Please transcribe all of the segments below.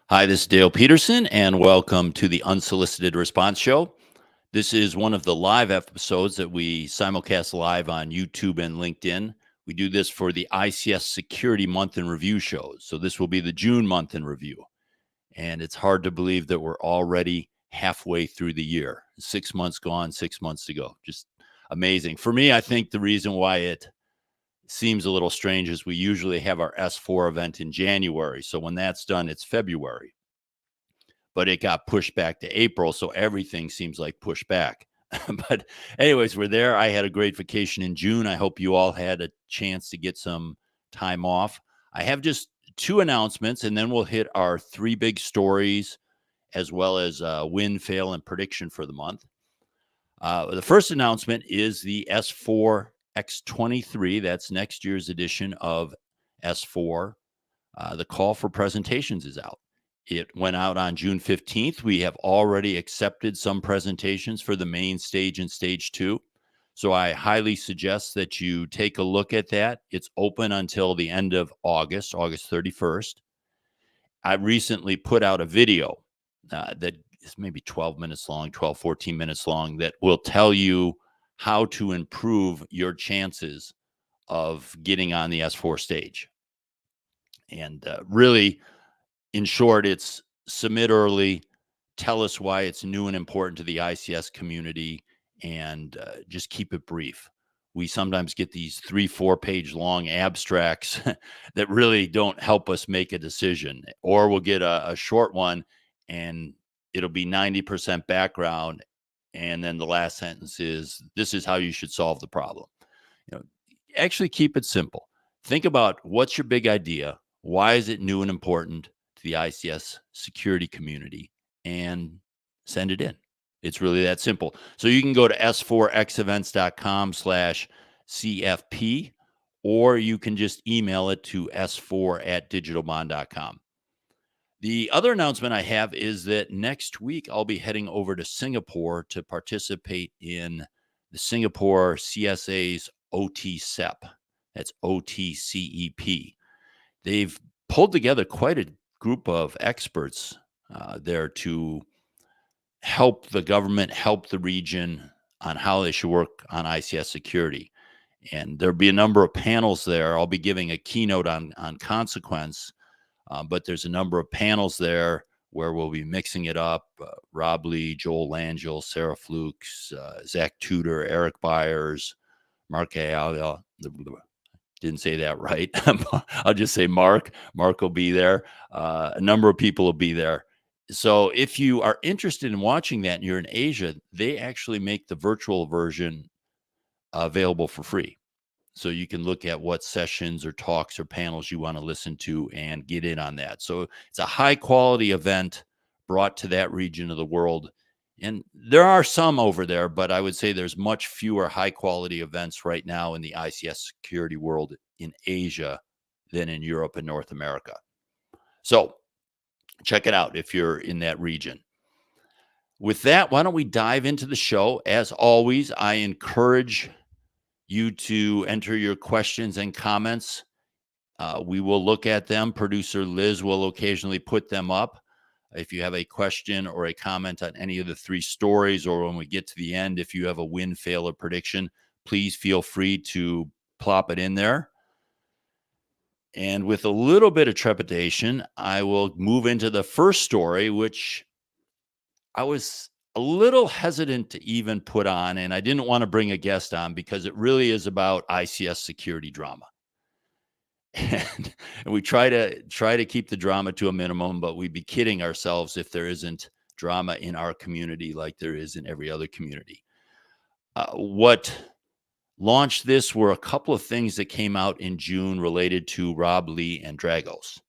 Hi, this is Dale Peterson, and welcome to the Unsolicited Response Show. This is one of the live episodes that we simulcast live on YouTube and LinkedIn. We do this for the ICS Security Month in Review shows. So this will be the June month in review. And it's hard to believe that we're already halfway through the year. 6 months gone, 6 months to go. Just amazing. For me, I think the reason why it seems a little strange is we usually have our S4 event in January. So when that's done, it's February. But it got pushed back to April, so everything seems like pushed back. But anyways, we're there. I had a great vacation in June. I hope you all had a chance to get some time off. I have just two announcements, and then we'll hit our three big stories as well as win, fail, and prediction for the month. The first announcement is the S4 X23. That's next year's edition of S4. The call for presentations is out. It went out on June 15th. We have already accepted some presentations for the main stage and stage 2. So I highly suggest that you take a look at that. It's open until the end of August 31st. I recently put out a video that is maybe 12 minutes long, 12, 14 minutes long, that will tell you how to improve your chances of getting on the S4 stage. And really, in short, it's submit early, tell us why it's new and important to the ICS community, and just keep it brief. We sometimes get these 3-4 page long abstracts that really don't help us make a decision, or we'll get a short one and it'll be 90% background, and then the last sentence is, this is how you should solve the problem. Actually keep it simple. Think about what's your big idea, why is it new and important to the ICS security community, and send it in. It's really that simple. So you can go to s4xevents.com/CFP, or you can just email it to s4@digitalbond.com. The other announcement I have is that next week I'll be heading over to Singapore to participate in the Singapore CSA's OT-CEP. That's OT-CEP. They've pulled together quite a group of experts there to help the government, help the region on how they should work on ICS security. And there'll be a number of panels there. I'll be giving a keynote on consequence, but there's a number of panels there where we'll be mixing it up. Rob Lee, Joel Langell, Sarah Flukes, Zach Tudor, Eric Byers, Mark Ayala. Didn't say that right. I'll just say Mark. Mark will be there. A number of people will be there. So if you are interested in watching that and you're in Asia, they actually make the virtual version available for free. So you can look at what sessions or talks or panels you want to listen to and get in on that. So it's a high quality event brought to that region of the world. And there are some over there, but I would say there's much fewer high quality events right now in the ICS security world in Asia than in Europe and North America. So check it out if you're in that region. With that, why don't we dive into the show? As always, I encourage you to enter your questions and comments. We will look at them. Producer Liz will occasionally put them up. If you have a question or a comment on any of the three stories, or when we get to the end, if you have a win, fail, or prediction, please feel free to plop it in there. And with a little bit of trepidation, I will move into the first story, which I was a little hesitant to even put on, and I didn't want to bring a guest on because it really is about ICS security drama. And we try to keep the drama to a minimum, but we'd be kidding ourselves if there isn't drama in our community like there is in every other community. What launched this were a couple of things that came out in June related to Rob Lee and Dragos.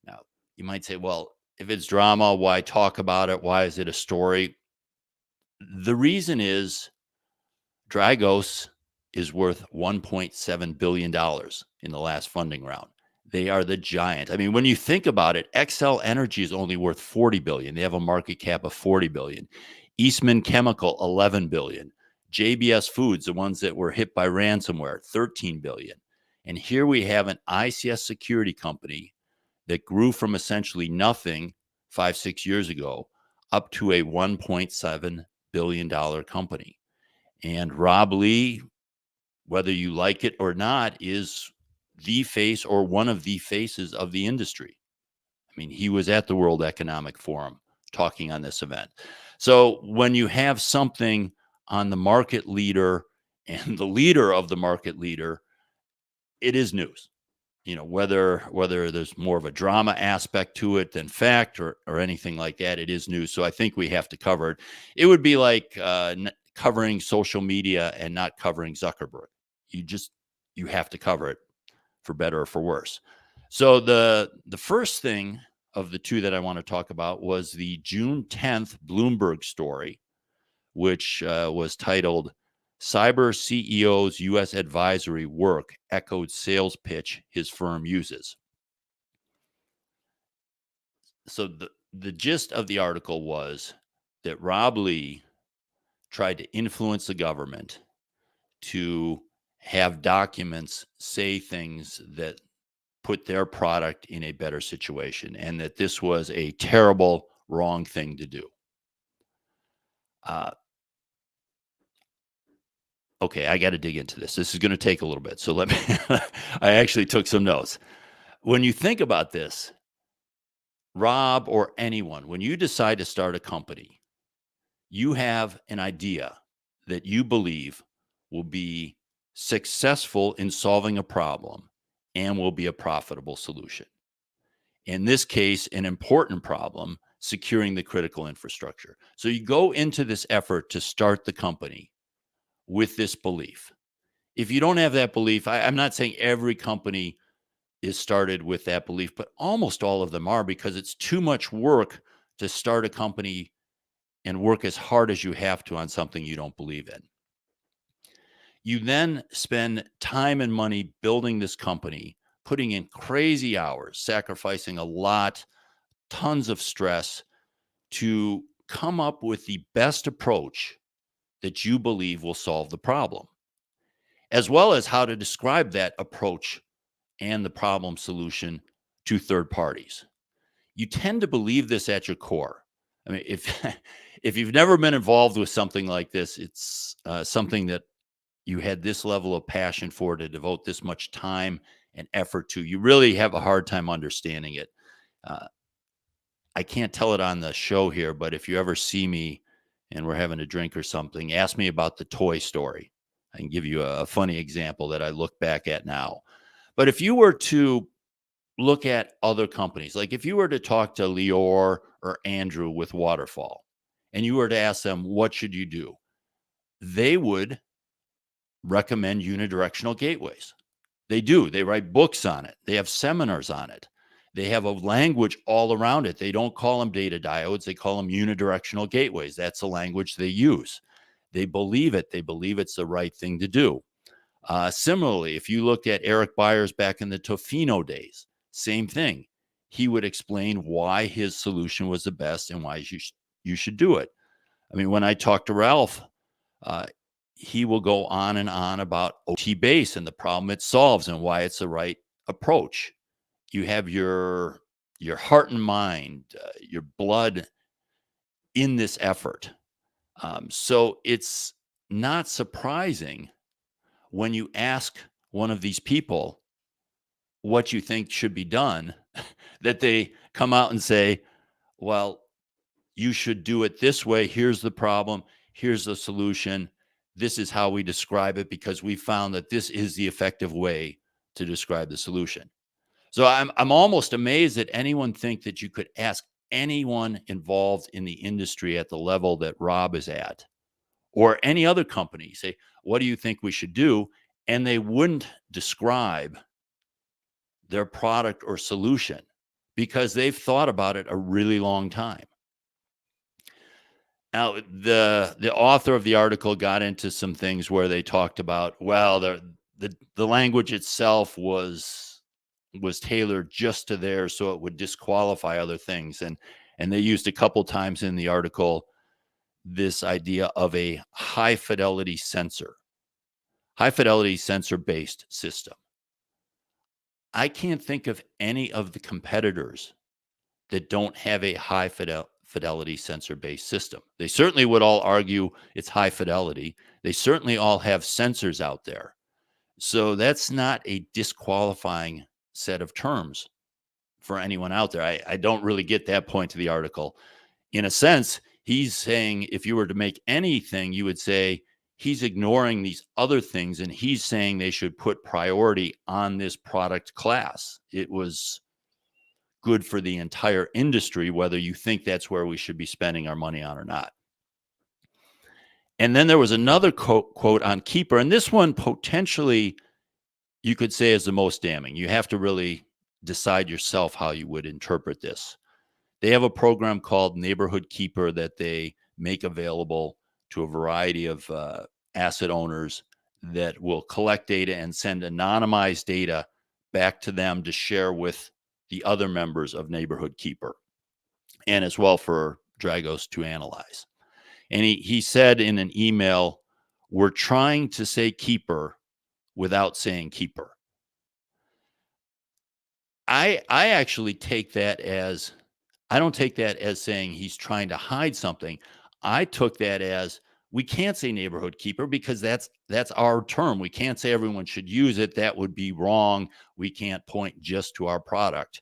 Now, you might say, well, if it's drama, why talk about it? Why is it a story? The reason is Dragos is worth $1.7 billion in the last funding round. They are the giant. I mean, when you think about it, Xcel Energy is only worth $40 billion. They have a market cap of $40 billion. Eastman Chemical, $11 billion. JBS Foods, the ones that were hit by ransomware, $13 billion. And here we have an ICS security company that grew from essentially nothing 5-6 years ago, up to a $1.7 billion company. And Rob Lee, whether you like it or not, is the face or one of the faces of the industry. I mean, he was at the World Economic Forum talking on this event. So when you have something on the market leader and the leader of the market leader, it is news. Whether there's more of a drama aspect to it than fact or anything like that, it is news. So I think we have to cover it. It would be like covering social media and not covering Zuckerberg. You have to cover it, for better or for worse. So the first thing of the two that I want to talk about was the June 10th Bloomberg story, which was titled "Cyber CEO's U.S. Advisory Work Echoed Sales Pitch His Firm Uses." So the gist of the article was that Rob Lee tried to influence the government to have documents say things that put their product in a better situation, and that this was a terrible, wrong thing to do. Okay, I got to dig into this. This is going to take a little bit. So let me, I actually took some notes. When you think about this, Rob or anyone, when you decide to start a company, you have an idea that you believe will be successful in solving a problem and will be a profitable solution. In this case, an important problem, securing the critical infrastructure. So you go into this effort to start the company with this belief. If you don't have that belief, I'm not saying every company is started with that belief, but almost all of them are, because it's too much work to start a company and work as hard as you have to on something you don't believe in. You then spend time and money building this company, putting in crazy hours, sacrificing a lot, tons of stress to come up with the best approach that you believe will solve the problem, as well as how to describe that approach and the problem solution to third parties. You tend to believe this at your core. I mean, if if you've never been involved with something like this, it's something that you had this level of passion for, to devote this much time and effort to. You really have a hard time understanding it. I can't tell it on the show here, but if you ever see me and we're having a drink or something, ask me about the Toy Story. I can give you a funny example that I look back at now. But if you were to look at other companies, like if you were to talk to Lior or Andrew with Waterfall, and you were to ask them, what should you do? They would recommend unidirectional gateways. They do. They write books on it. They have seminars on it. They have a language all around it. They don't call them data diodes. They call them unidirectional gateways. That's the language they use. They believe it. They believe it's the right thing to do. Similarly, if you look at Eric Byers back in the Tofino days, same thing. He would explain why his solution was the best and why you should do it. I mean, when I talk to Ralph, he will go on and on about OT base and the problem it solves and why it's the right approach. You have your heart and mind, your blood in this effort. So it's not surprising when you ask one of these people what you think should be done, that they come out and say, well, you should do it this way. Here's the problem. Here's the solution. This is how we describe it, because we found that this is the effective way to describe the solution. So I'm almost amazed that anyone think that you could ask anyone involved in the industry at the level that Rob is at, or any other company, say, what do you think we should do? And they wouldn't describe their product or solution, because they've thought about it a really long time. Now, the author of the article got into some things where they talked about, well, the language itself was tailored just to theirs, so it would disqualify other things, and they used a couple times in the article this idea of a high fidelity sensor based system. I can't think of any of the competitors that don't have a high fidelity sensor-based system. They certainly would all argue it's high fidelity. They certainly all have sensors out there. So that's not a disqualifying set of terms for anyone out there. I don't really get that point to the article. In a sense, he's saying if you were to make anything, you would say he's ignoring these other things and he's saying they should put priority on this product class. It was good for the entire industry, whether you think that's where we should be spending our money on or not. And then there was another quote on Keeper, and this one potentially you could say is the most damning. You have to really decide yourself how you would interpret this. They have a program called Neighborhood Keeper that they make available to a variety of asset owners that will collect data and send anonymized data back to them to share with the other members of Neighborhood Keeper, and as well for Dragos to analyze. And he said in an email, we're trying to say keeper without saying keeper. I actually take that as, I don't take that as saying he's trying to hide something. I took that as we can't say neighborhood keeper because that's our term. We can't say everyone should use it. That would be wrong. We can't point just to our product.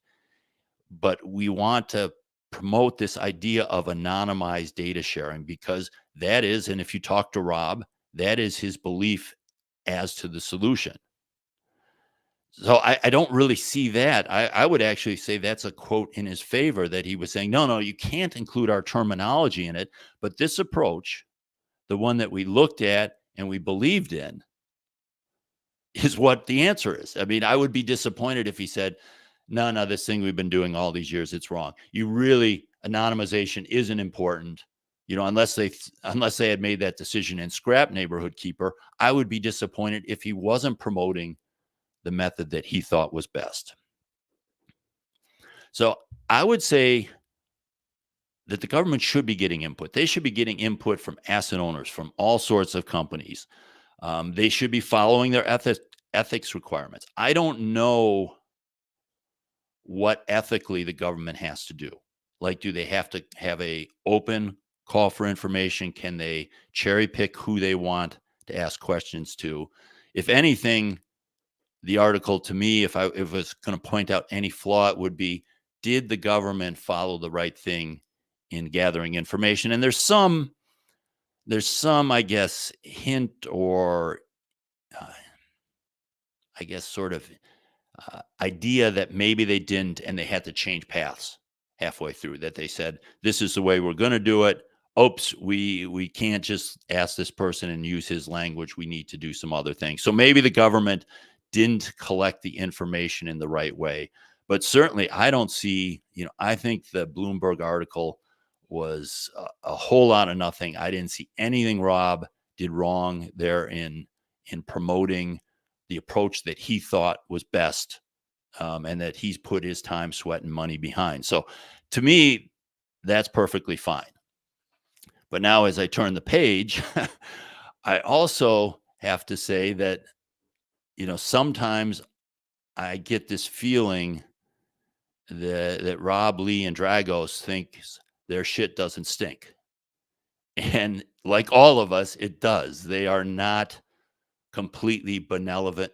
But we want to promote this idea of anonymized data sharing because that is, and if you talk to Rob, that is his belief as to the solution. So I don't really see that. I would actually say that's a quote in his favor that he was saying, no, you can't include our terminology in it. But this approach, the one that we looked at and we believed in, is what the answer is. I mean, I would be disappointed if he said, no, this thing we've been doing all these years, it's wrong. You really, anonymization isn't important. You know, unless they had made that decision and scrap Neighborhood Keeper, I would be disappointed if he wasn't promoting the method that he thought was best. So I would say that the government should be getting input. They should be getting input from asset owners, from all sorts of companies. They should be following their ethics requirements. I don't know what ethically the government has to do. Like, do they have to have a open call for information? Can they cherry pick who they want to ask questions to? If anything, the article to me, if I was going to point out any flaw, it would be, did the government follow the right thing in gathering information? And there's some, I guess, hint or I guess sort of idea that maybe they didn't and they had to change paths halfway through, that they said, this is the way we're going to do it. Oops, we can't just ask this person and use his language. We need to do some other things. So maybe the government didn't collect the information in the right way. But certainly I don't see, I think the Bloomberg article was a whole lot of nothing. I didn't see anything Rob did wrong there in promoting the approach that he thought was best, and that he's put his time, sweat, and money behind. So to me, that's perfectly fine. But now as I turn the page, I also have to say that, sometimes I get this feeling that Rob, Lee, and Dragos thinks their shit doesn't stink. And like all of us, it does. They are not completely benevolent,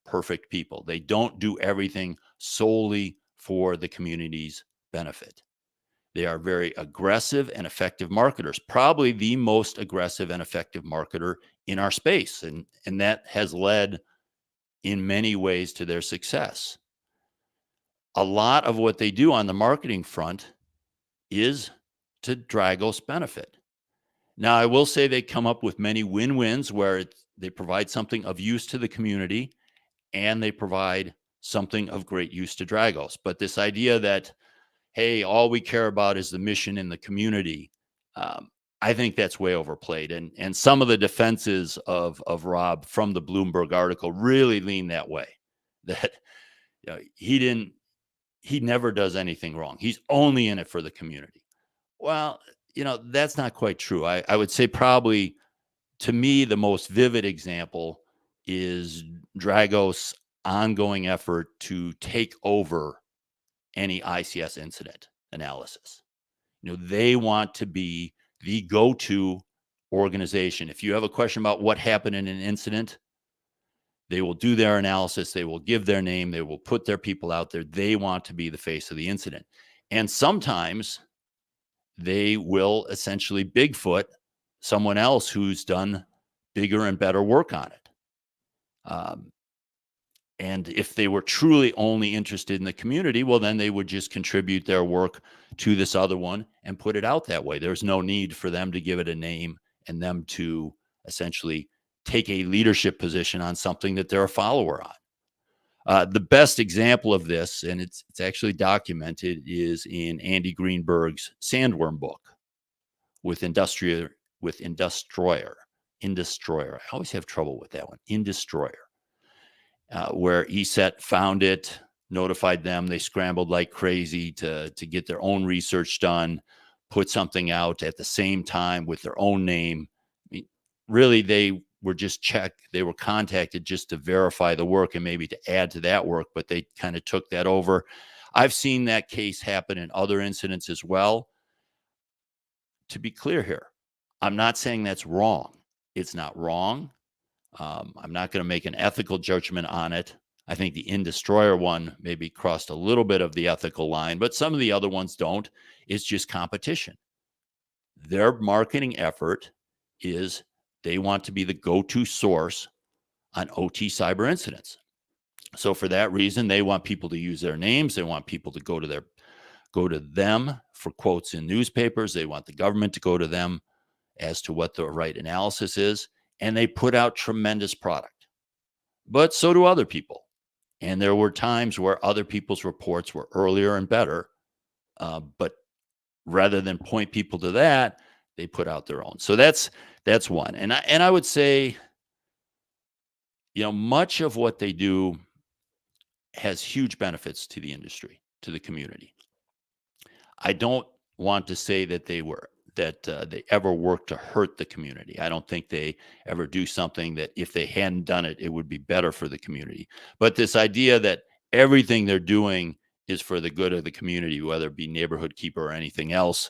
perfect people. They don't do everything solely for the community's benefit. They are very aggressive and effective marketers, probably the most aggressive and effective marketer in our space. And that has led in many ways to their success. A lot of what they do on the marketing front is to Dragos' benefit. Now, I will say they come up with many win-wins where they provide something of use to the community and they provide something of great use to Dragos. But this idea that, hey, all we care about is the mission in the community, I think that's way overplayed. And some of the defenses of Rob from the Bloomberg article really lean that way, that he never does anything wrong. He's only in it for the community. Well, that's not quite true. I would say probably, to me, the most vivid example is Dragos' ongoing effort to take over any ICS incident analysis. They want to be the go-to organization. If you have a question about what happened in an incident, they will do their analysis. They will give their name. They will put their people out there. They want to be the face of the incident. And sometimes they will essentially Bigfoot someone else who's done bigger and better work on it. And if they were truly only interested in the community, well, then they would just contribute their work to this other one and put it out that way. There's no need for them to give it a name and them to essentially take a leadership position on something that they're a follower on. The best example of this, and it's actually documented, is in Andy Greenberg's Sandworm book with Indestroyer. I always have trouble with that one. Indestroyer. Where ESET found it, notified them. They scrambled like crazy to get their own research done, put something out at the same time with their own name. I mean, really, they were just they were contacted just to verify the work and maybe to add to that work, but they kind of took that over. I've seen that case happen in other incidents as well. To be clear here, I'm not saying that's wrong. It's not wrong. I'm not going to make an ethical judgment on it. I think the Indestroyer one maybe crossed a little bit of the ethical line, but some of the other ones don't. It's just competition. Their marketing effort is they want to be the go-to source on OT cyber incidents. So for that reason, they want people to use their names. They want people to go to them for quotes in newspapers. They want the government to go to them as to what the right analysis is. And they put out tremendous product. But so do other people. And there were times where other people's reports were earlier and better. But rather than point people to that, they put out their own. So that's one. And I would say, much of what they do has huge benefits to the industry, to the community. I don't want to say that they ever work to hurt the community. I don't think they ever do something that if they hadn't done it, it would be better for the community. But this idea that everything they're doing is for the good of the community, whether it be Neighborhood Keeper or anything else,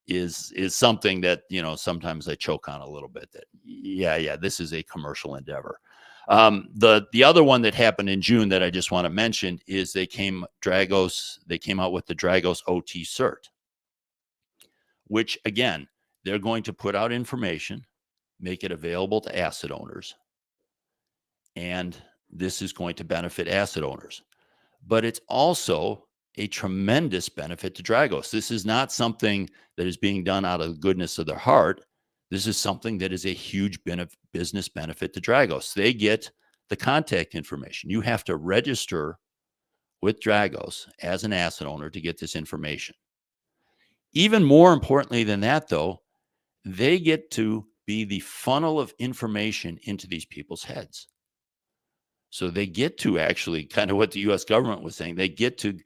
is something that, sometimes I choke on a little bit. That, yeah, this is a commercial endeavor. The other one that happened in June that I just want to mention is they came out with the Dragos OT-CERT. Which, again, they're going to put out information, make it available to asset owners, and this is going to benefit asset owners. But it's also a tremendous benefit to Dragos. This is not something that is being done out of the goodness of their heart. This is something that is a huge business benefit to Dragos. They get the contact information. You have to register with Dragos as an asset owner to get this information. Even more importantly than that, though, they get to be the funnel of information into these people's heads. So they get to actually, kind of what the U.S. government was saying, they get to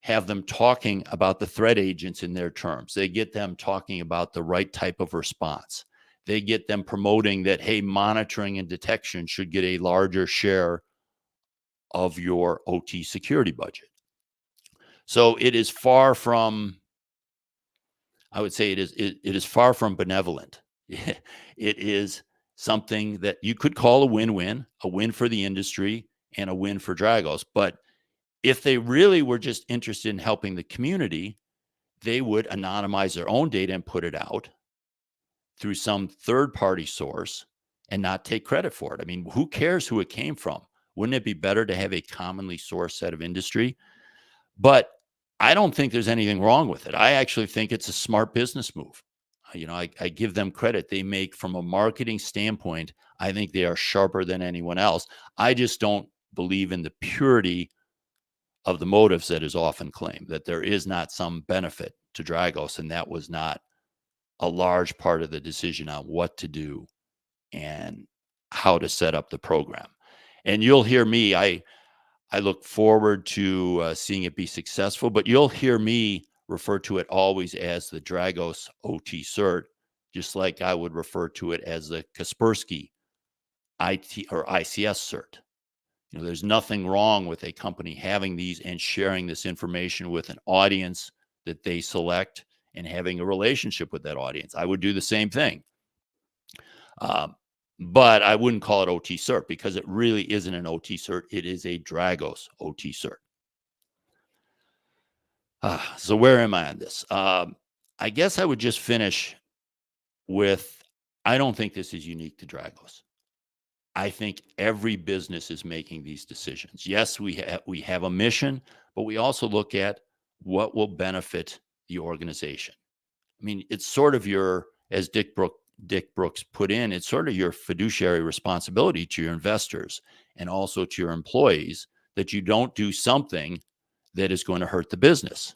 have them talking about the threat agents in their terms. They get them talking about the right type of response. They get them promoting that, hey, monitoring and detection should get a larger share of your OT security budget. So it is far from, I would say it is far from benevolent. It is something that you could call a win-win, a win for the industry and a win for Dragos. But if they really were just interested in helping the community, they would anonymize their own data and put it out through some third-party source and not take credit for it. I mean, who cares who it came from? Wouldn't it be better to have a commonly sourced set of industry? But I don't think there's anything wrong with it. I actually think it's a smart business move. I give them credit. They make, from a marketing standpoint, I think they are sharper than anyone else. I just don't believe in the purity of the motives that is often claimed, that there is not some benefit to Dragos, and that was not a large part of the decision on what to do and how to set up the program. And you'll hear me, I look forward to seeing it be successful, but you'll hear me refer to it always as the Dragos OT-CERT, just like I would refer to it as the Kaspersky IT or ICS CERT. There's nothing wrong with a company having these and sharing this information with an audience that they select and having a relationship with that audience. I would do the same thing. But I wouldn't call it OT-CERT because it really isn't an OT-CERT. It is a Dragos OT-CERT. So where am I on this? I guess I would just finish with, I don't think this is unique to Dragos. I think every business is making these decisions. Yes, we have a mission, but we also look at what will benefit the organization. I mean, it's sort of your, as Dick Brooks put in, it's sort of your fiduciary responsibility to your investors and also to your employees that you don't do something that is going to hurt the business.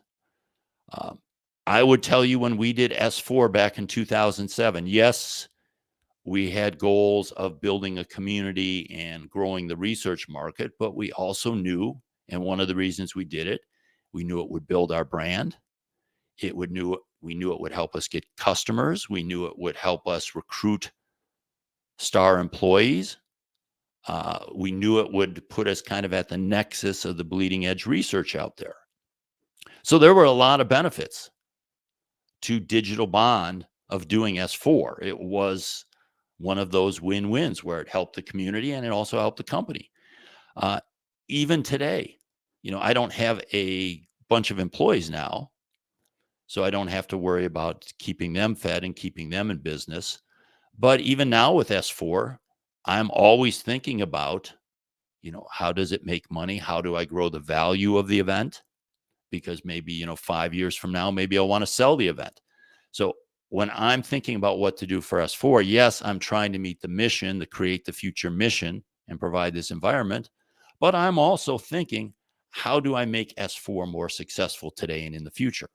I would tell you when we did S4 back in 2007, yes, we had goals of building a community and growing the research market, but we also knew, and one of the reasons we did it, we knew it would build our brand. We knew it would help us get customers. We knew it would help us recruit star employees. We knew it would put us kind of at the nexus of the bleeding edge research out there. So there were a lot of benefits to Digital Bond of doing S4. It was one of those win-wins where it helped the community and it also helped the company. Even today, I don't have a bunch of employees now, so I don't have to worry about keeping them fed and keeping them in business. But even now with S4, I'm always thinking about, how does it make money? How do I grow the value of the event? Because maybe, 5 years from now, maybe I'll want to sell the event. So when I'm thinking about what to do for S4, yes, I'm trying to meet the mission, the create the future mission and provide this environment. But I'm also thinking, how do I make S4 more successful today and in the future?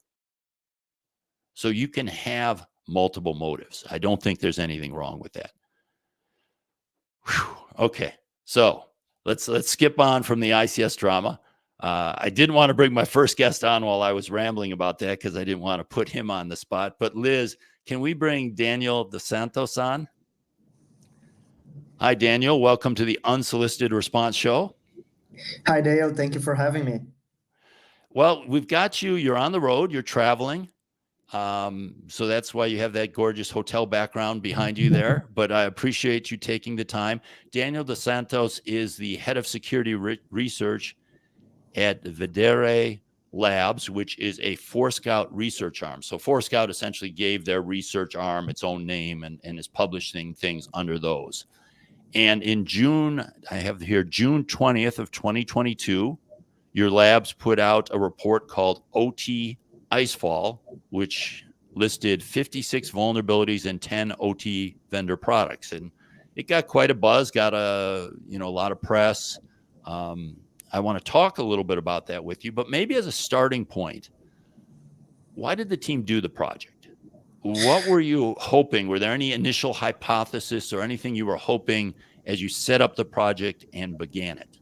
So you can have multiple motives. I don't think there's anything wrong with that. Whew. Okay, so let's skip on from the ICS drama. I didn't want to bring my first guest on while I was rambling about that because I didn't want to put him on the spot. But Liz, can we bring Daniel Santos on? Hi, Daniel. Welcome to the Unsolicited Response Show. Hi, Dale. Thank you for having me. Well, we've got you. You're on the road. You're traveling. So that's why you have that gorgeous hotel background behind you there. But I appreciate you taking the time. Daniel Santos is the head of security research at Videre Labs, which is a Forescout research arm. So Forescout essentially gave their research arm its own name and is publishing things under those. And in June, I have here June 20th of 2022, your labs put out a report called OT-ICEFALL, which listed 56 vulnerabilities in 10 OT vendor products. And it got quite a buzz, got a lot of press. I want to talk a little bit about that with you, but maybe as a starting point, why did the team do the project? What were you hoping? Were there any initial hypothesis or anything you were hoping as you set up the project and began it?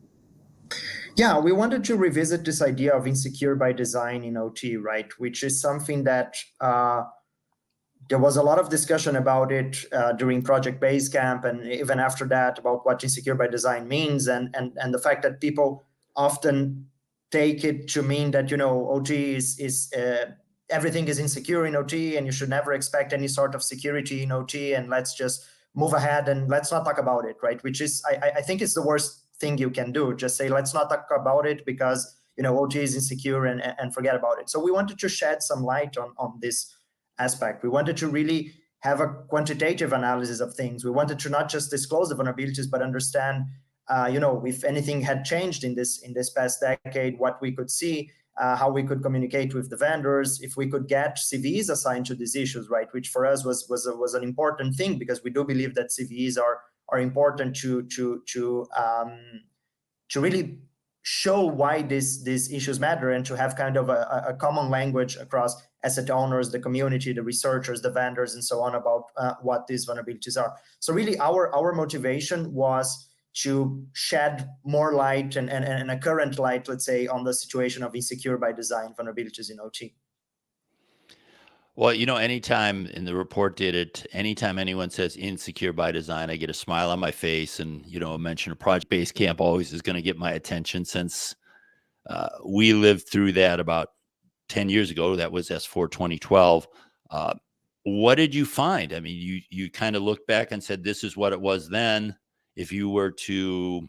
Yeah, we wanted to revisit this idea of insecure by design in OT, right? Which is something that there was a lot of discussion about it during Project Basecamp and even after that about what insecure by design means and the fact that people often take it to mean that, OT is everything is insecure in OT and you should never expect any sort of security in OT and let's just move ahead and let's not talk about it, right? Which is, I think it's the worst thing you can do. Just say, let's not talk about it because, OT is insecure and forget about it. So we wanted to shed some light on this aspect. We wanted to really have a quantitative analysis of things. We wanted to not just disclose the vulnerabilities, but understand, if anything had changed in this past decade, what we could see, how we could communicate with the vendors, if we could get CVEs assigned to these issues, right? Which for us was an important thing because we do believe that CVEs are important to really show why these issues matter and to have kind of a common language across asset owners, the community, the researchers, the vendors, and so on about what these vulnerabilities are. So really our motivation was to shed more light and a current light, let's say, on the situation of insecure by design vulnerabilities in OT. Well, anytime in the report anytime anyone says insecure by design, I get a smile on my face, and a mention of Project Basecamp always is going to get my attention, since we lived through that about 10 years ago. That was S4 2012. What did you find? I mean, you kind of looked back and said, this is what it was then. If you were to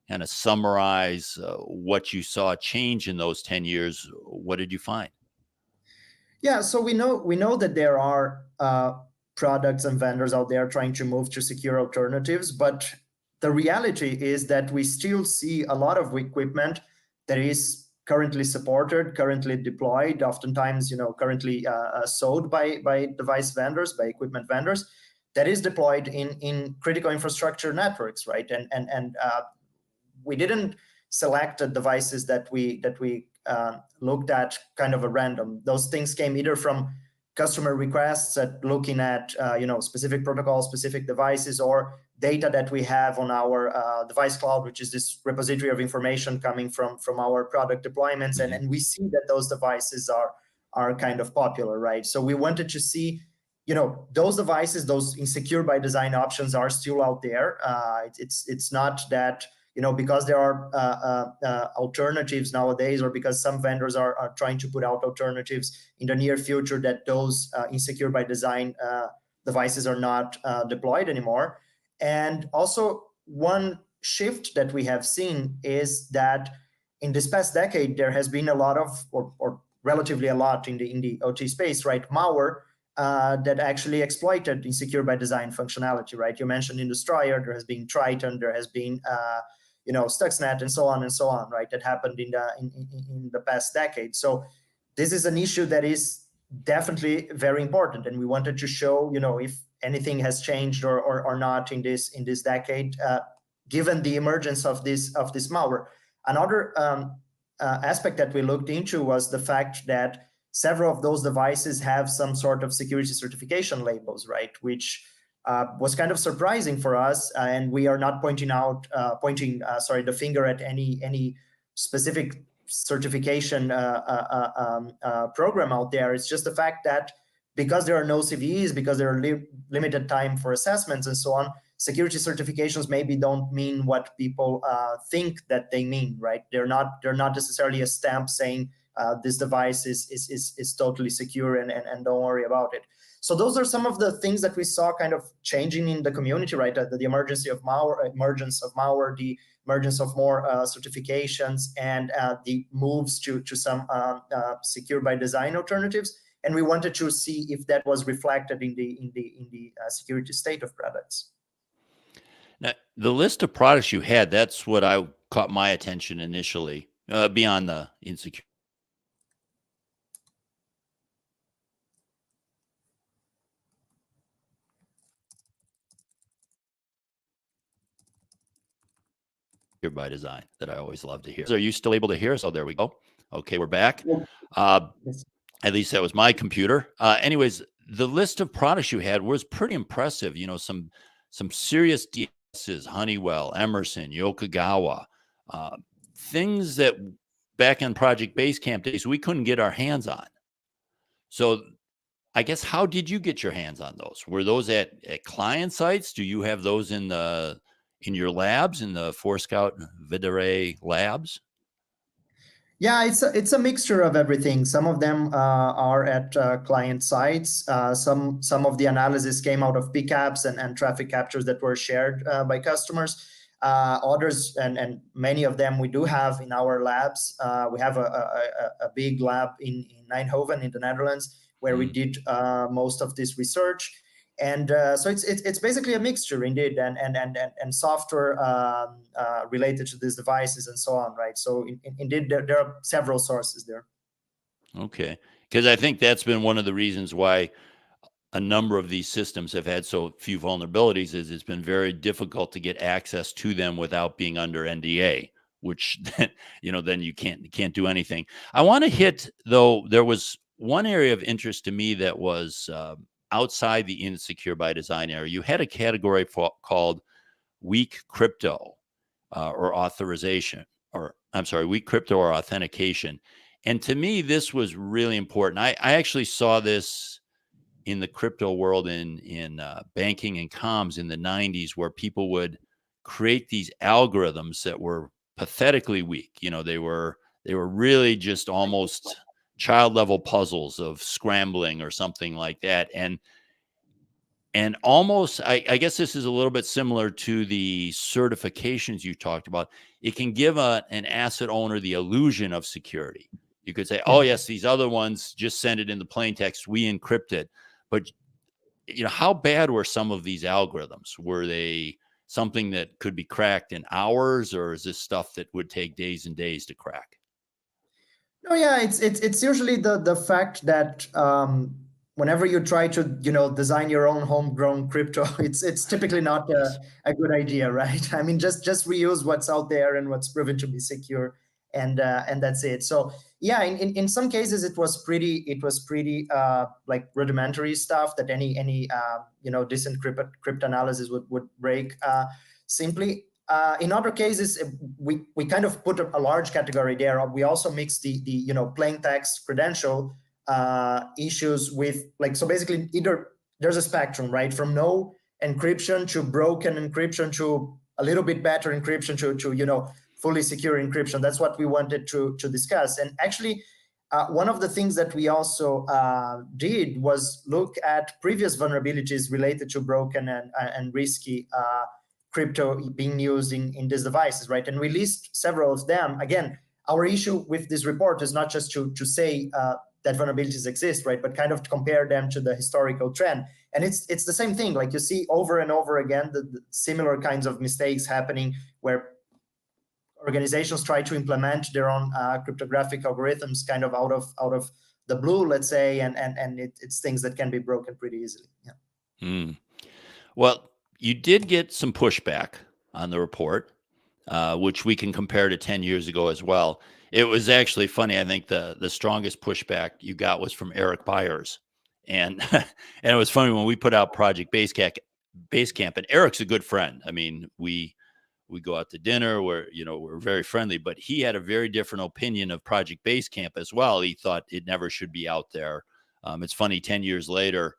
kind of summarize what you saw change in those 10 years, what did you find? Yeah, so we know that there are products and vendors out there trying to move to secure alternatives, but the reality is that we still see a lot of equipment that is currently supported, currently deployed, oftentimes currently sold by device vendors, by equipment vendors, that is deployed in critical infrastructure networks, right? And we didn't select the devices that we looked at kind of a random. Those things came either from customer requests at looking at specific protocols, specific devices, or data that we have on our device cloud, which is this repository of information coming from our product deployments. Mm-hmm. And we see that those devices are kind of popular, right? So we wanted to see, those devices, those insecure by design options are still out there. It's not that because there are alternatives nowadays, or because some vendors are trying to put out alternatives in the near future, that those insecure by design devices are not deployed anymore. And also, one shift that we have seen is that in this past decade, there has been a lot of, or relatively a lot in the OT space, right? Malware that actually exploited insecure by design functionality, right? You mentioned in Destroyer, there has been Triton, there has been Stuxnet, and so on, right? That happened in the past decade. So this is an issue that is definitely very important, and we wanted to show, if anything has changed or not in this decade, given the emergence of this malware. Another aspect that we looked into was the fact that several of those devices have some sort of security certification labels, right? Which was kind of surprising for us, and we are not pointing the finger at any specific certification program out there. It's just the fact that because there are no CVEs, because there are limited time for assessments and so on, security certifications maybe don't mean what people think that they mean, right? They're not necessarily a stamp saying this device is totally secure and don't worry about it. So those are some of the things that we saw kind of changing in the community, right? The emergence of malware, the emergence of more certifications, and the moves to some secure by design alternatives. And we wanted to see if that was reflected in the security state of products. Now, the list of products you had, that's what I caught my attention initially, beyond the insecure. By design that I always love to hear. Are you still able to hear us? Oh, there we go. Okay, we're back. At least that was my computer. Anyways, the list of products you had was pretty impressive. Some serious DSs, Honeywell, Emerson, Yokogawa, things that back in Project Basecamp days we couldn't get our hands on. So I guess, how did you get your hands on those? Were those at client sites? Do you have those in your labs, in the Forescout Videre labs? Yeah, it's a mixture of everything. Some of them are at client sites. Some of the analysis came out of PCAPs and traffic captures that were shared by customers. Others, and many of them we do have in our labs. We have a big lab in Eindhoven in the Netherlands, where we did most of this research. And so it's basically a mixture, indeed, and software related to these devices and so on, right? So indeed, there are several sources there. Okay, because I think that's been one of the reasons why a number of these systems have had so few vulnerabilities, is it's been very difficult to get access to them without being under NDA, which then you can't do anything. I want to hit, though, there was one area of interest to me that was outside the insecure by design area. You had a category called weak crypto or authorization, or I'm sorry, weak crypto or authentication. And to me, this was really important. I actually saw this in the crypto world in banking and comms in the 90s, where people would create these algorithms that were pathetically weak. They were really just almost child level puzzles of scrambling or something like that. And almost, I guess this is a little bit similar to the certifications you talked about. It can give an asset owner the illusion of security. You could say, oh, yes, these other ones just send it in the plain text. We encrypt it. But, how bad were some of these algorithms? Were they something that could be cracked in hours, or is this stuff that would take days and days to crack? No, yeah, it's usually the fact that whenever you try to design your own homegrown crypto, it's typically not a good idea, right? I mean, just reuse what's out there and what's proven to be secure, and that's it. So yeah, in some cases it was pretty like rudimentary stuff that any decent cryptanalysis would break simply. In other cases, we kind of put a large category there. We also mix the plain text credential issues with, like, so basically either there's a spectrum, right, from no encryption to broken encryption to a little bit better encryption to fully secure encryption. That's what we wanted to discuss. And actually, one of the things that we also did was look at previous vulnerabilities related to broken and risky crypto being used in these devices, right? And we list several of them. Again, our issue with this report is not just to say that vulnerabilities exist, right, but kind of to compare them to the historical trend. And it's the same thing. Like, you see over and over again the similar kinds of mistakes happening, where organizations try to implement their own cryptographic algorithms kind of out of the blue, let's say, and it's things that can be broken pretty easily. Yeah. Well, you did get some pushback on the report, which we can compare to 10 years ago as well. It was actually funny. I think the strongest pushback you got was from Eric Byers. And and it was funny when we put out Project Basecamp, and Eric's a good friend. I mean, we go out to dinner, we're very friendly, but he had a very different opinion of Project Basecamp as well. He thought it never should be out there. It's funny, 10 years later,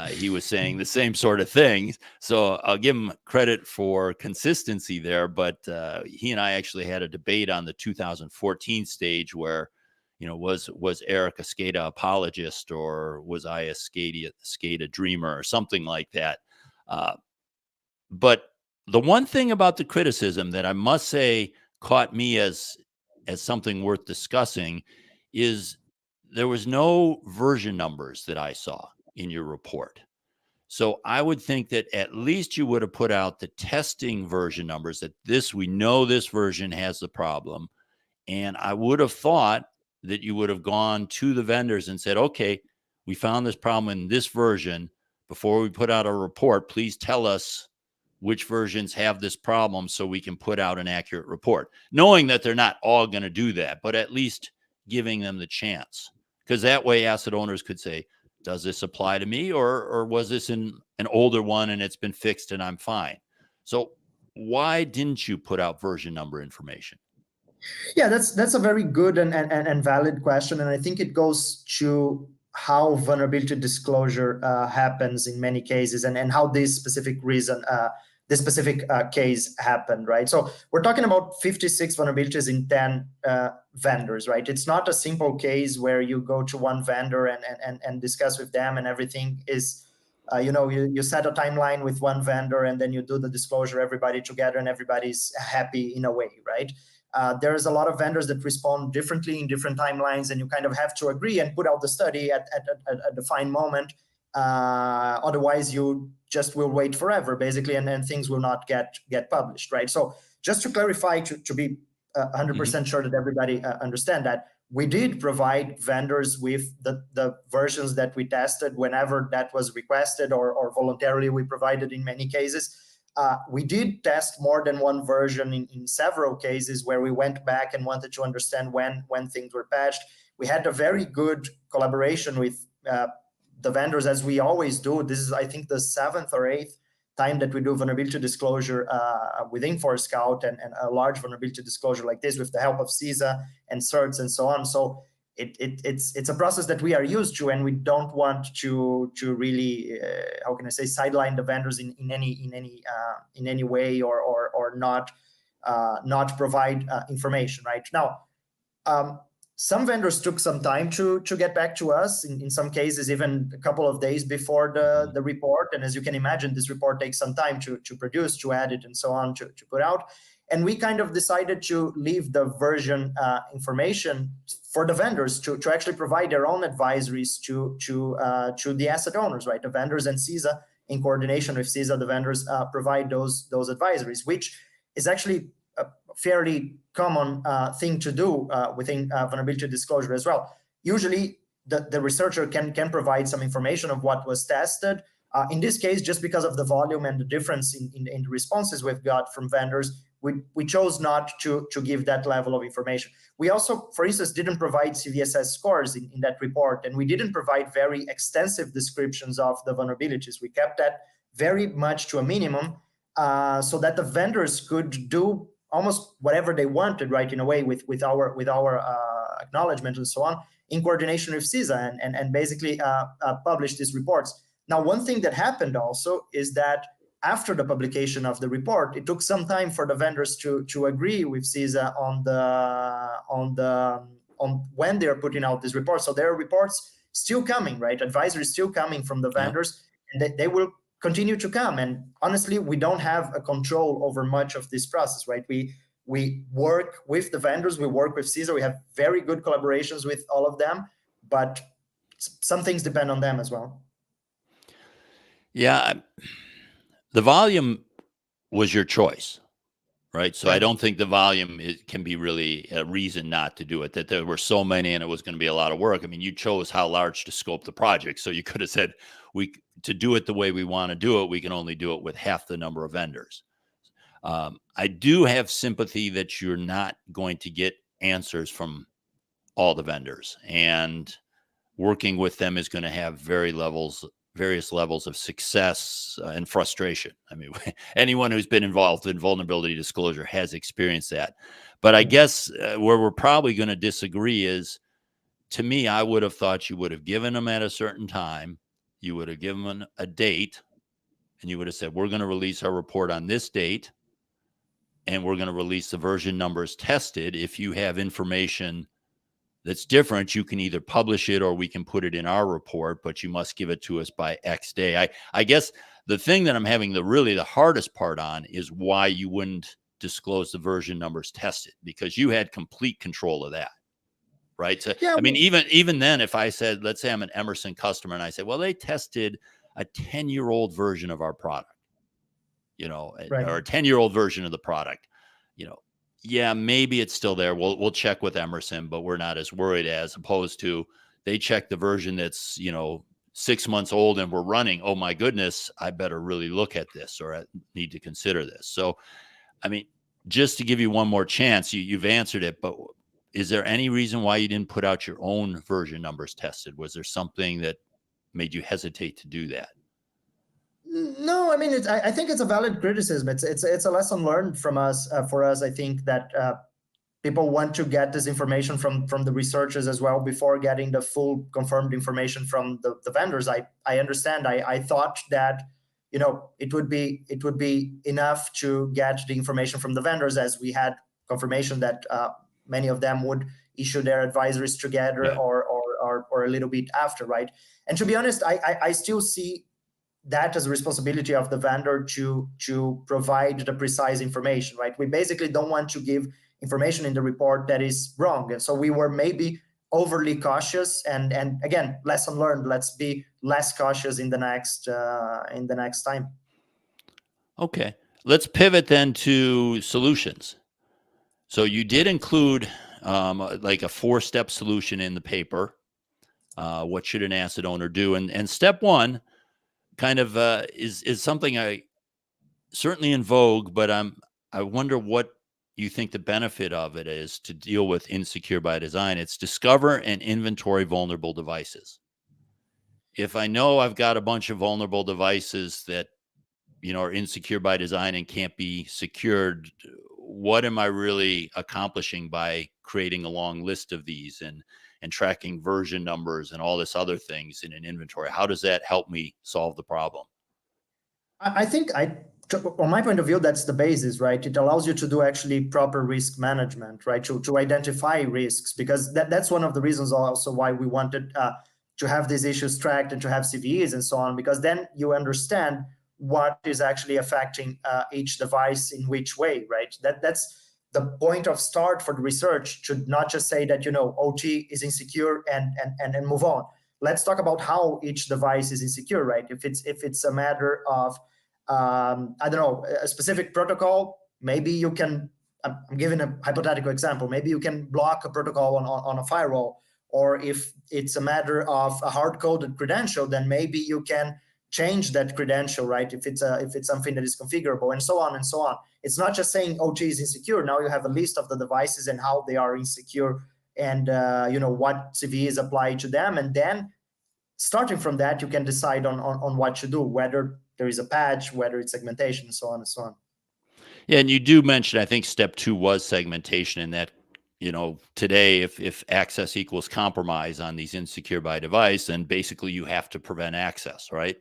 he was saying the same sort of thing. So I'll give him credit for consistency there. But he and I actually had a debate on the 2014 stage where, was Eric a SCADA apologist, or was I a SCADA dreamer, or something like that? But the one thing about the criticism that I must say caught me as something worth discussing is there was no version numbers that I saw in your report. So I would think that at least you would have put out the testing version numbers, that we know this version has the problem. And I would have thought that you would have gone to the vendors and said, okay, we found this problem in this version. Before we put out a report, please tell us which versions have this problem so we can put out an accurate report, knowing that they're not all going to do that, but at least giving them the chance. Because that way asset owners could say, does this apply to me, or was this an older one and it's been fixed and I'm fine? So why didn't you put out version number information? Yeah, that's a very good and valid question. And I think it goes to how vulnerability disclosure happens in many cases, and how this specific reason, this specific case happened, right? So we're talking about 56 vulnerabilities in 10 vendors, right? It's not a simple case where you go to one vendor and discuss with them and everything is, you set a timeline with one vendor and then you do the disclosure, everybody together, and everybody's happy in a way, right? There's a lot of vendors that respond differently in different timelines, and you kind of have to agree and put out the study at a defined moment. Otherwise, you just will wait forever, basically, and then things will not get published, right? So just to clarify, to be 100% sure that everybody understand that, we did provide vendors with the versions that we tested whenever that was requested, or voluntarily we provided in many cases. We did test more than one version in several cases where we went back and wanted to understand when things were patched. We had a very good collaboration with the vendors, as we always do. This is, I think, the 7th or 8th time that we do vulnerability disclosure within Forescout, and a large vulnerability disclosure like this with the help of CISA and CERTs and so on. So it's a process that we are used to, and we don't want to really how can I say, sideline the vendors in any way, or not provide information right now. Some vendors took some time to get back to us, in some cases even a couple of days before the report. And as you can imagine, this report takes some time to produce, to edit, and so on, to put out. And we kind of decided to leave the version information for the vendors to actually provide their own advisories to the asset owners, right? The vendors and CISA, in coordination with CISA, the vendors provide those advisories, which is actually a fairly common thing to do within vulnerability disclosure as well. Usually, the researcher can provide some information of what was tested. In this case, just because of the volume and the difference in the responses we've got from vendors, we chose not to give that level of information. We also, for instance, didn't provide CVSS scores in that report, and we didn't provide very extensive descriptions of the vulnerabilities. We kept that very much to a minimum, so that the vendors could do almost whatever they wanted, right, in a way, with our acknowledgement and so on, in coordination with CISA, and basically publish these reports. Now, one thing that happened also is that after the publication of the report, it took some time for the vendors to agree with CISA on when they're putting out these reports. So there are reports still coming, right? Advisory still coming from the vendors, and they will continue to come. And honestly, we don't have a control over much of this process, right? We work with the vendors, we work with CISA, we have very good collaborations with all of them, but some things depend on them as well. Yeah. The volume was your choice, right? So I don't think the volume can be really a reason not to do it, that there were so many and it was going to be a lot of work. I mean, you chose how large to scope the project. So you could have said, to do it the way we want to do it, we can only do it with half the number of vendors. I do have sympathy that you're not going to get answers from all the vendors, and working with them is going to have various levels of success and frustration. I mean, anyone who's been involved in vulnerability disclosure has experienced that. But I guess where we're probably going to disagree is, to me, I would have thought you would have given them at a certain time, you would have given them a date, and you would have said, we're going to release our report on this date, and we're going to release the version numbers tested. If you have information that's different, you can either publish it or we can put it in our report, but you must give it to us by X day. I guess the thing that I'm having the hardest part on is why you wouldn't disclose the version numbers tested, because you had complete control of that, right? So, yeah, I mean, even then, if I said, let's say I'm an Emerson customer and I say, well, they tested a 10-year-old version of our product, right, or a 10-year-old version of the product, yeah, maybe it's still there. We'll check with Emerson, but we're not as worried, as opposed to they check the version that's, 6 months old and we're running. Oh my goodness, I better really look at this, or I need to consider this. So, I mean, just to give you one more chance, you've answered it, but is there any reason why you didn't put out your own version numbers tested? Was there something that made you hesitate to do that? No, I mean, I think it's a valid criticism. It's a lesson learned from us. For us, I think that people want to get this information from the researchers as well before getting the full confirmed information from the vendors. I understand. I thought that it would be enough to get the information from the vendors, as we had confirmation that many of them would issue their advisories together, yeah, or a little bit after, right? And to be honest, I still see that as a responsibility of the vendor to provide the precise information, right? We basically don't want to give information in the report that is wrong. And so we were maybe overly cautious, and again, lesson learned. Let's be less cautious in the next time. Okay, let's pivot then to solutions. So you did include like a 4-step solution in the paper. What should an asset owner do? And step 1 kind of is something I certainly in vogue, but I wonder what you think the benefit of it is to deal with insecure by design. It's discover and inventory vulnerable devices. If I know I've got a bunch of vulnerable devices that are insecure by design and can't be secured, what am I really accomplishing by creating a long list of these? And and tracking version numbers and all this other things in an inventory. How does that help me solve the problem? I think from my point of view, that's the basis, right? It allows you to do actually proper risk management, right? To identify risks, because that's one of the reasons also why we wanted to have these issues tracked and to have CVEs and so on, because then you understand what is actually affecting each device in which way, right? That's the point of start for the research, should not just say that, OT is insecure and move on. Let's talk about how each device is insecure, right? If it's a matter of I don't know, a specific protocol, maybe you can, I'm giving a hypothetical example, maybe you can block a protocol on a firewall. Or if it's a matter of a hard-coded credential, then maybe you can change that credential, right? If it's something that is configurable, and so on and so on. It's not just saying OT is insecure. Now you have a list of the devices and how they are insecure, and what CVEs apply to them, and then starting from that, you can decide on what to do, whether there is a patch, whether it's segmentation, and so on and so on. Yeah, and you do mention, I think step 2 was segmentation, and that, today, if access equals compromise on these insecure by device, then basically you have to prevent access, right?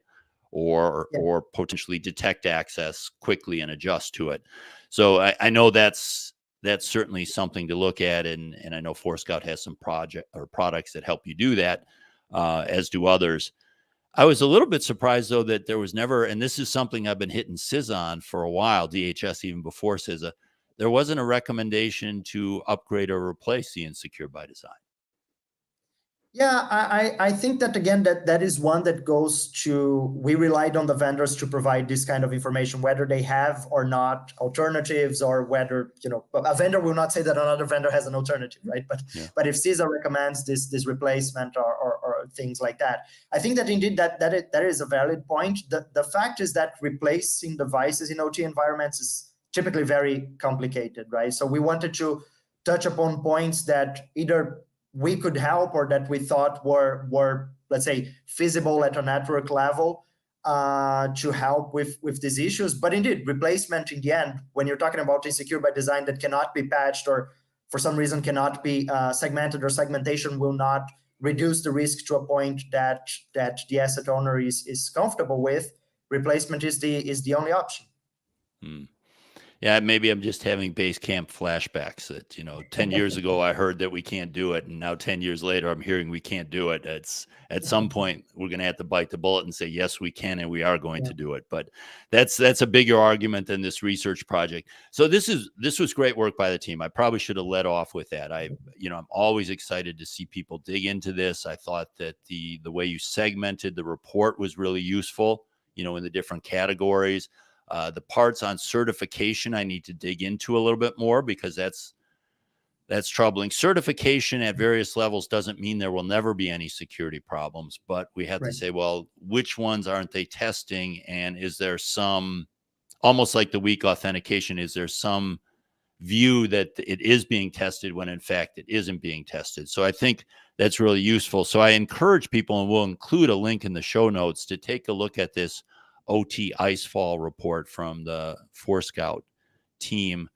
Or potentially detect access quickly and adjust to it. So I know that's certainly something to look at, and I know Forescout has some products that help you do that, as do others. I was a little bit surprised, though, that there was never, and this is something I've been hitting CISA on for a while, DHS even before CISA, there wasn't a recommendation to upgrade or replace the insecure by design. Yeah, I think that, again, that is one that goes to, we relied on the vendors to provide this kind of information, whether they have or not alternatives, or whether, a vendor will not say that another vendor has an alternative, right? But if CISA recommends this replacement or things like that, I think that indeed that is a valid point. The fact is that replacing devices in OT environments is typically very complicated, right? So we wanted to touch upon points that either we could help or that we thought were, let's say, feasible at a network level to help with these issues. But indeed, replacement in the end, when you're talking about insecure by design that cannot be patched or for some reason cannot be segmented, or segmentation will not reduce the risk to a point that the asset owner is comfortable with, replacement is the only option. Yeah, maybe I'm just having base camp flashbacks that, 10 years ago I heard that we can't do it, and now 10 years later I'm hearing we can't do it. It's at some point we're going to have to bite the bullet and say, yes, we can, and we are going to do it. But that's a bigger argument than this research project. So this was great work by the team. I probably should have led off with that. I'm always excited to see people dig into this. I thought that the way you segmented the report was really useful, in the different categories. The parts on certification I need to dig into a little bit more, because that's troubling. Certification at various levels doesn't mean there will never be any security problems, but we have to say, well, which ones aren't they testing? And is there some, almost like the weak authentication, is there some view that it is being tested when in fact it isn't being tested? So I think that's really useful. So I encourage people, and we'll include a link in the show notes, to take a look at this OT ICEFALL report from the Forescout team.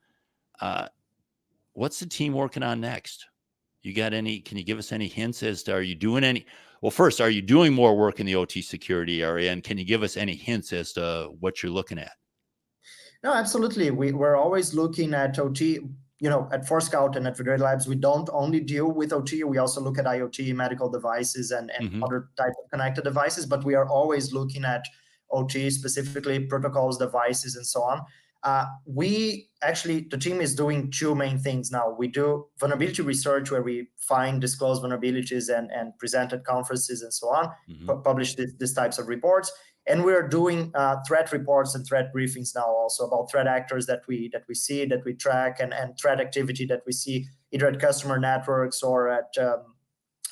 What's the team working on next? Can you give us any hints as to, are you doing first, are you doing more work in the OT security area? And can you give us any hints as to what you're looking at? No, absolutely. We're always looking at OT. At Forescout and at Fidelity Labs, we don't only deal with OT, we also look at IoT, medical devices, and other types of connected devices, but we are always looking at OT, specifically protocols, devices, and so on. The team is doing two main things now. We do vulnerability research, where we find disclosed vulnerabilities and present at conferences and so on, publish these types of reports. And we're doing threat reports and threat briefings now, also about threat actors that we see, that we track, and threat activity that we see either at customer networks or at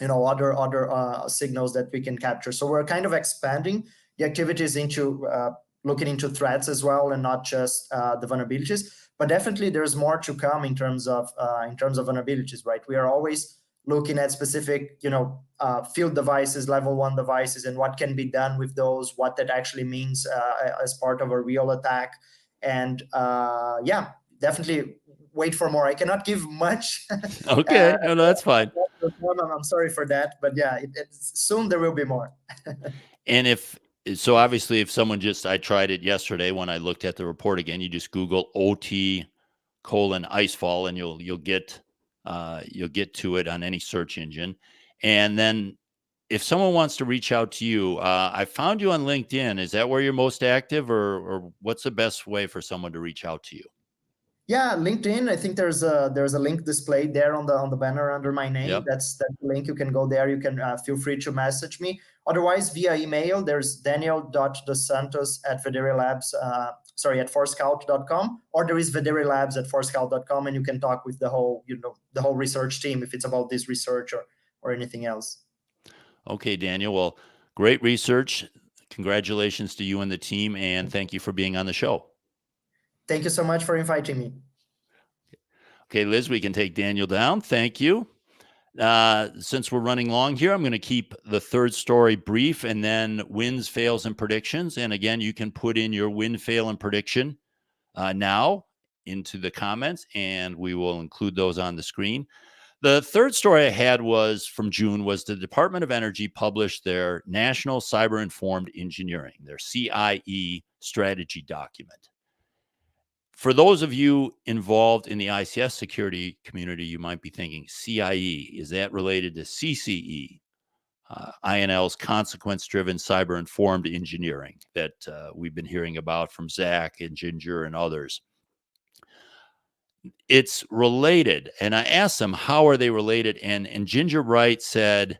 other signals that we can capture. So we're kind of expanding the activities into looking into threats as well, and not just the vulnerabilities. But definitely there's more to come in terms of vulnerabilities, right? We are always looking at specific, field devices, level 1 devices, and what can be done with those, what that actually means as part of a real attack. And definitely wait for more. I cannot give much. Okay, no, that's fine. No, I'm sorry for that, but yeah, soon there will be more. And so obviously if someone I tried it yesterday when I looked at the report again, you just Google OT:ICEFALL and you'll get to it on any search engine. And then if someone wants to reach out to you, I found you on LinkedIn. Is that where you're most active, or what's the best way for someone to reach out to you? Yeah, LinkedIn. I think there's a link displayed there on the banner under my name. Yep. That's the link. You can go there. You can feel free to message me. Otherwise, via email, there's at Forescout.com, or there is Vederilabs@Forescout.com, and you can talk with the whole research team if it's about this research or anything else. Okay, Daniel. Well, great research. Congratulations to you and the team, and thank you for being on the show. Thank you so much for inviting me. Okay, Liz, we can take Daniel down. Thank you. Since we're running long here, I'm going to keep the third story brief and then wins, fails, and predictions. And again, you can put in your win, fail, and prediction now into the comments, and we will include those on the screen. The third story I had from June was the Department of Energy published their National Cyber Informed Engineering, their CIE strategy document. For those of you involved in the ICS security community, you might be thinking, CIE, is that related to CCE, INL's consequence-driven cyber-informed engineering that we've been hearing about from Zach and Ginger and others? It's related. And I asked them, how are they related? And Ginger Wright said,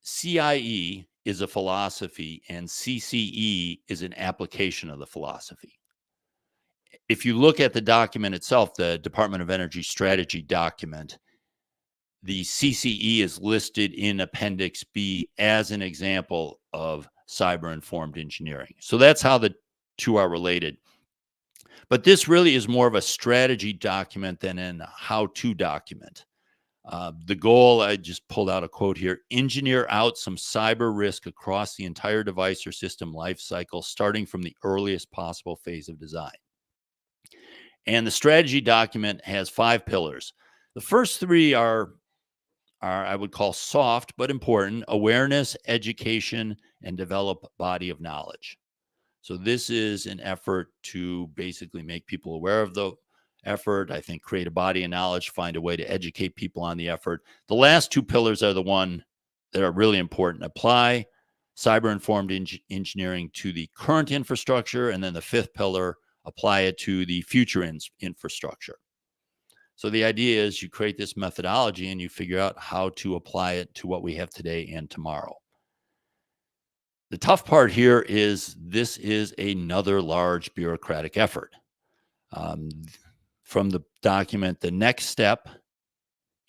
CIE is a philosophy and CCE is an application of the philosophy. If you look at the document itself, the Department of Energy strategy document, the CCE is listed in Appendix B as an example of cyber-informed engineering. So that's how the two are related. But this really is more of a strategy document than a how-to document. The goal, I just pulled out a quote here, engineer out some cyber risk across the entire device or system lifecycle, starting from the earliest possible phase of design. And the strategy document has 5 pillars. The first 3 are I would call soft but important: awareness, education, and develop body of knowledge. So this is an effort to basically make people aware of the effort. I think create a body of knowledge, find a way to educate people on the effort. The last 2 pillars are the one that are really important. Apply cyber-informed engineering to the current infrastructure. And then the 5th pillar, apply it to the future infrastructure. So the idea is you create this methodology and you figure out how to apply it to what we have today and tomorrow. The tough part here is this is another large bureaucratic effort. From the document, the next step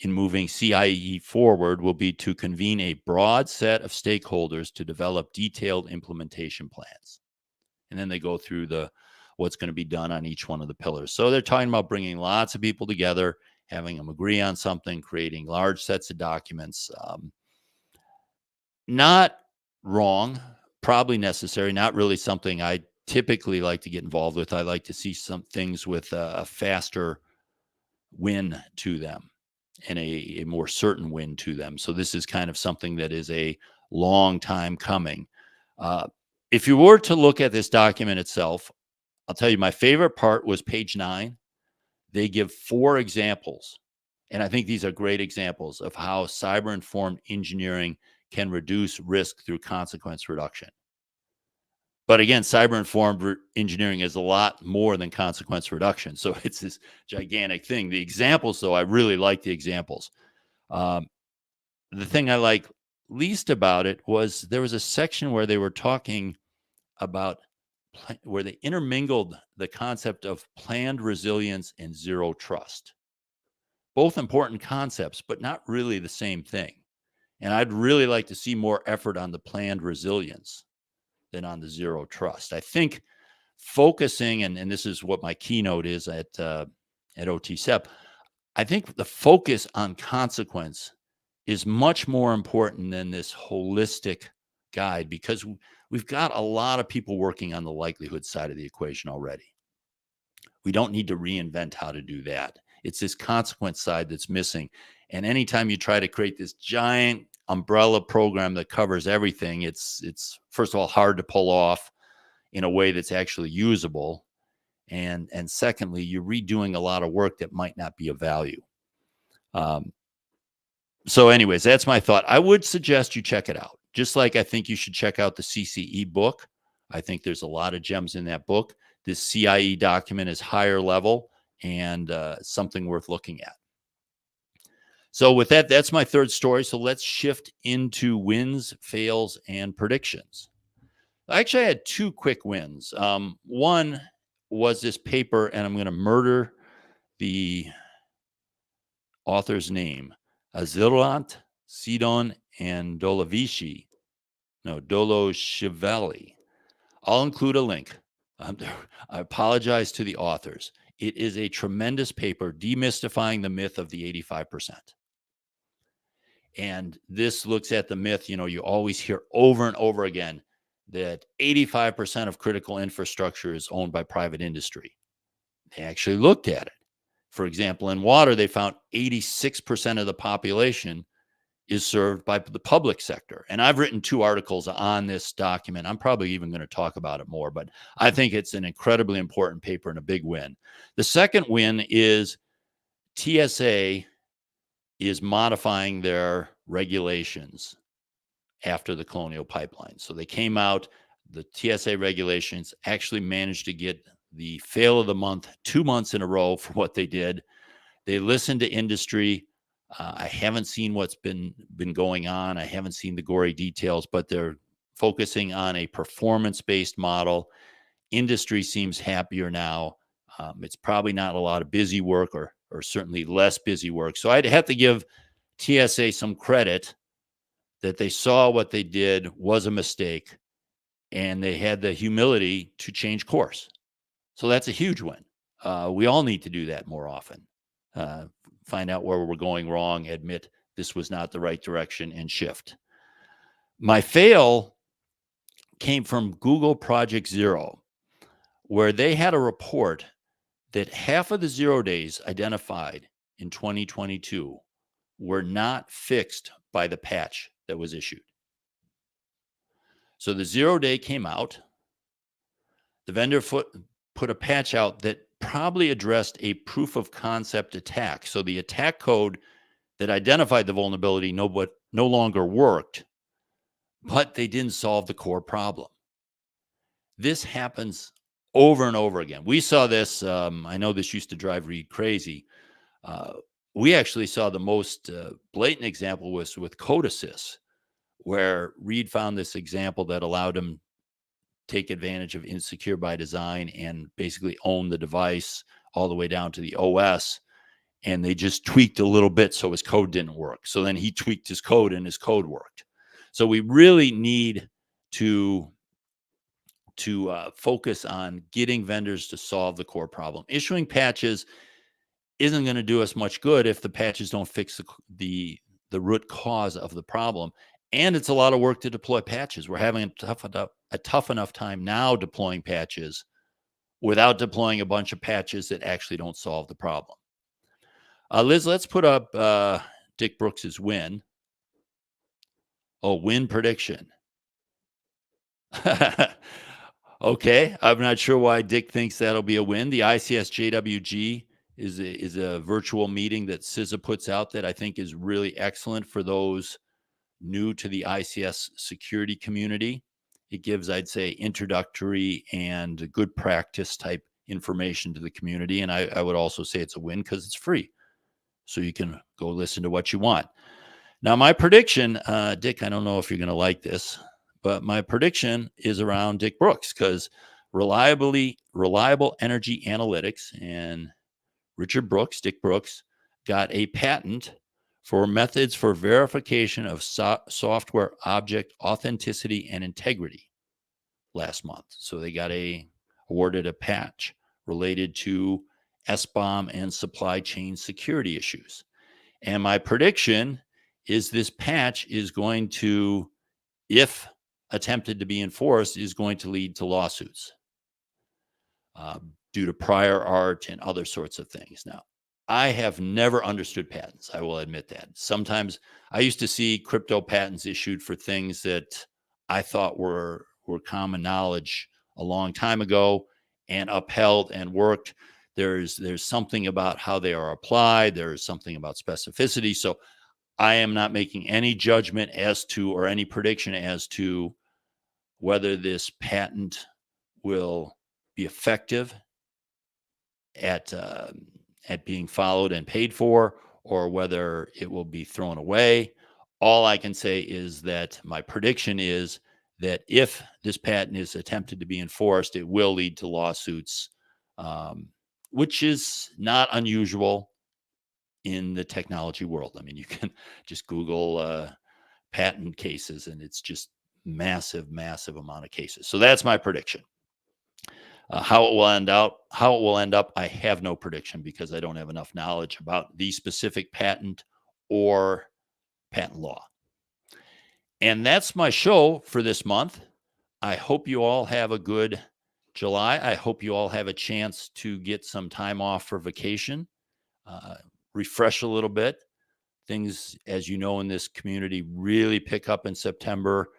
in moving CIE forward will be to convene a broad set of stakeholders to develop detailed implementation plans. And then they go through what's going to be done on each one of the pillars. So they're talking about bringing lots of people together, having them agree on something, creating large sets of documents. Not wrong, probably necessary, not really something I typically like to get involved with. I like to see some things with a faster win to them and a more certain win to them. So this is kind of something that is a long time coming. If you were to look at this document itself, I'll tell you my favorite part was page 9. They give 4 examples, and I think these are great examples of how cyber-informed engineering can reduce risk through consequence reduction. But again, cyber-informed engineering is a lot more than consequence reduction. So it's this gigantic thing. The examples, though, I really like the examples. The thing I like least about it was there was a section where they were talking about where they intermingled the concept of planned resilience and zero trust. Both important concepts, but not really the same thing. And I'd really like to see more effort on the planned resilience than on the zero trust. I think focusing, and this is what my keynote is at OT-CERT, I think the focus on consequence is much more important than this holistic guide, because we've got a lot of people working on the likelihood side of the equation already. We don't need to reinvent how to do that. It's this consequence side that's missing. And anytime you try to create this giant umbrella program that covers everything, it's first of all hard to pull off in a way that's actually usable. And secondly, you're redoing a lot of work that might not be of value. So anyways, that's my thought. I would suggest you check it out. Just like I think you should check out the CCE book. I think there's a lot of gems in that book. This CIE document is higher level and something worth looking at. So with that, that's my third story. So let's shift into wins, fails, and predictions. Actually, I had two quick wins. One was this paper, and I'm going to murder the author's name, Azilant, Sidon, and Dolovici. No, Doloshvili. I'll include a link. I apologize to the authors. It is a tremendous paper demystifying the myth of the 85%. And this looks at the myth, you always hear over and over again that 85% of critical infrastructure is owned by private industry. They actually looked at it. For example, in water, they found 86% of the population is served by the public sector. And I've written 2 articles on this document. I'm probably even going to talk about it more, but I think it's an incredibly important paper and a big win. The second win is TSA is modifying their regulations after the Colonial Pipeline. So they came out, the TSA regulations actually managed to get the fail of the month 2 months in a row for what they did. They listened to industry. I haven't seen what's been going on. I haven't seen the gory details, but they're focusing on a performance-based model. Industry seems happier now. It's probably not a lot of busy work or certainly less busy work. So I'd have to give TSA some credit that they saw what they did was a mistake and they had the humility to change course. So that's a huge win. We all need to do that more often. Find out where we're going wrong, admit this was not the right direction, and shift. My fail came from Google Project Zero, where they had a report that half of the 0 days identified in 2022 were not fixed by the patch that was issued. So the 0 day came out. The vendor put a patch out that probably addressed a proof of concept attack. So the attack code that identified the vulnerability no longer worked, but they didn't solve the core problem. This happens over and over again. We saw this. I know this used to drive Reed crazy. We actually saw the most blatant example was with Code Assist, where Reed found this example that allowed him take advantage of insecure by design and basically own the device all the way down to the OS. And they just tweaked a little bit so his code didn't work. So then he tweaked his code and his code worked. So we really need to focus on getting vendors to solve the core problem. Issuing patches isn't going to do us much good if the patches don't fix the root cause of the problem. And it's a lot of work to deploy patches. We're having a tough enough time now deploying patches without deploying a bunch of patches that actually don't solve the problem. Liz, let's put up Dick Brooks's win. Oh, win prediction. Okay, I'm not sure why Dick thinks that'll be a win. The ICS JWG is a virtual meeting that CISA puts out that I think is really excellent for those new to the ICS security community. It gives, I'd say, introductory and good practice type information to the community. And I would also say it's a win because it's free. So you can go listen to what you want. Now, my prediction, Dick, I don't know if you're going to like this, but my prediction is around Dick Brooks because Reliable Energy Analytics and Richard Brooks, Dick Brooks, got a patent for methods for verification of software object authenticity and integrity last month. So they got awarded a patch related to SBOM and supply chain security issues. And my prediction is this patch is going to, if attempted to be enforced, is going to lead to lawsuits due to prior art and other sorts of things. Now, I have never understood patents. I will admit that. Sometimes I used to see crypto patents issued for things that I thought were common knowledge a long time ago and upheld and worked. There's something about how they are applied. There's something about specificity. So I am not making any judgment as to, or any prediction as to, whether this patent will be effective at being followed and paid for, or whether it will be thrown away. All I can say is that my prediction is that if this patent is attempted to be enforced, it will lead to lawsuits, which is not unusual in the technology world. I mean, you can just Google patent cases, and it's just massive amount of cases. So that's my prediction. How it will end up, I have no prediction, because I don't have enough knowledge about the specific patent or patent law. And that's my show for this month. I hope you all have a good July. I hope you all have a chance to get some time off for vacation, refresh a little bit. Things, as you know, in this community really pick up in September,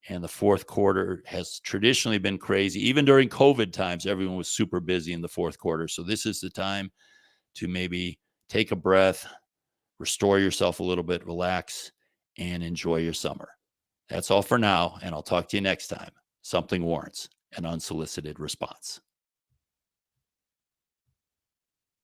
and the fourth quarter has traditionally been crazy. Even during COVID times, everyone was super busy in the fourth quarter. So this is the time to maybe take a breath, restore yourself a little bit, relax, and enjoy your summer. That's all for now, and I'll talk to you next time. Something warrants an unsolicited response.